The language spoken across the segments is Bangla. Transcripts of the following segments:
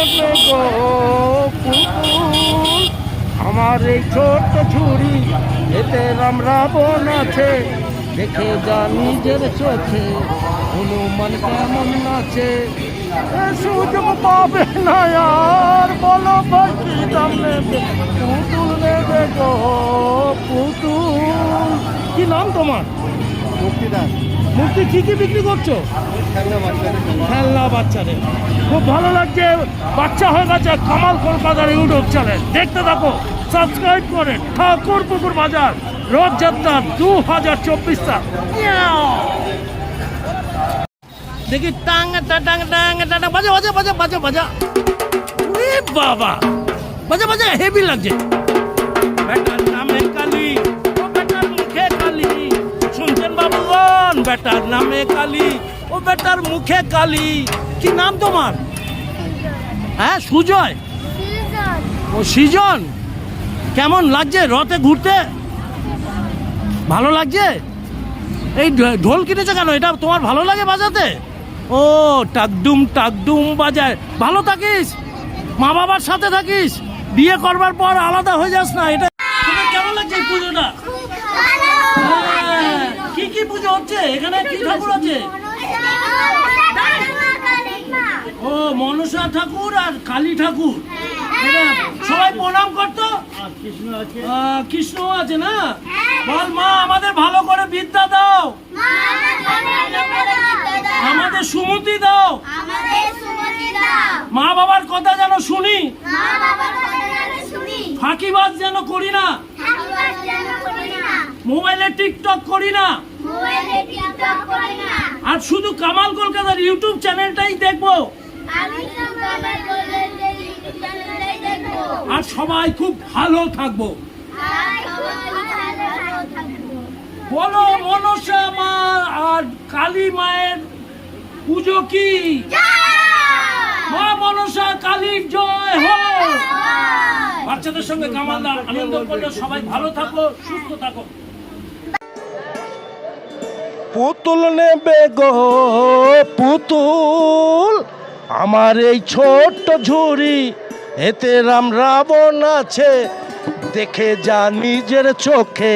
নেবে গো পুতুল, আমার এই ছোট্ট ঝুড়ি এতে রাম রাবণ আছে, দেখে যা নিজের চোখে হনুমান কেমন নাচে। এ সুযোগ পাবে না আর, বলো ভাই কি দাম নেবে, পুতুল নেবে গো পুতুল। কি নাম তোমার? মুক্তিদার। মূর্তি কি কি বিক্রি করছো? খেলনা বাচ্চাদের। খুব ভালো লাগছে, বাচ্চা হয়ে গেছে কামাল কলকাতার ইউটিউব চ্যানেল, দেখতে থাকো, সাবস্ক্রাইব করে। ঠাকুর পুকুর বাজার রথযাত্রা 2024 সাল। দেখি টাং টাং টাং টাং, বাজা বাজা বাজা বাজা বাজা। ওরে বাবা, বাজা বাজা হেভি লাগছে। বেটার নামে কালী, ও বেটার মুখে কালী, শুনছেন বাবুগণ? বেটার নামে কালী, ও বেটার মুখে কালী। কি নাম তোমার? হ্যাঁ সুজয়। ও সৃজন। কেমন লাগছে রথে ঘুরতে? ভালো লাগছে? এই ঢোল কিনেছো কেন? এটা তোমার ভালো লাগে বাজাতে? ও টাকডুম বাজায়। ভালো থাকিস, মা বাবার সাথে থাকিস, বিয়ে করবার পর আলাদা হয়ে যাস না। এটা তোমার কেমন লাগছে এই পুজোটা? হ্যাঁ, কি কি পুজো হচ্ছে এখানে? কি ঠাকুর আছে? ও মনসা ঠাকুর আর কালী ঠাকুর। সবাই প্রণাম করতো। কৃষ্ণ আছে না? বল মা আমাদের ভালো করে বিদ্যা দাও, আমাদের সুমতি দাও, মা বাবার কথা যেন শুনি, ফাঁকিবাজ যেন করি না, মোবাইলে টিকটক করি না, আর শুধু কামাল কলকাতার ইউটিউব চ্যানেলটাই দেখবো, আর সবাই খুব ভালো থাকবো। বলো মনসা মা আর কালী মায়ের পুজো কি? মা মনসা কালীর জয় হোক। বাচ্চাদের সঙ্গে কামালদা আনন্দ করলে সবাই ভালো থাকো, সুস্থ থাকো। পুতুল নেবে গো পুতুল, আমার এই ছোট্ট ঝুড়ি এতে রাম রাবণ আছে, দেখে যা নিজের চোখে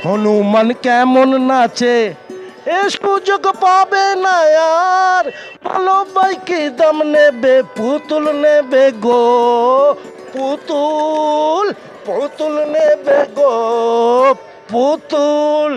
হনুমান কেমন নাচে। এ সুযোগ পাবে না আর, ভালো বাইকে দাম নেবে, পুতুল নেবে গো পুতুল, পুতুল নেবে গো পুতুল।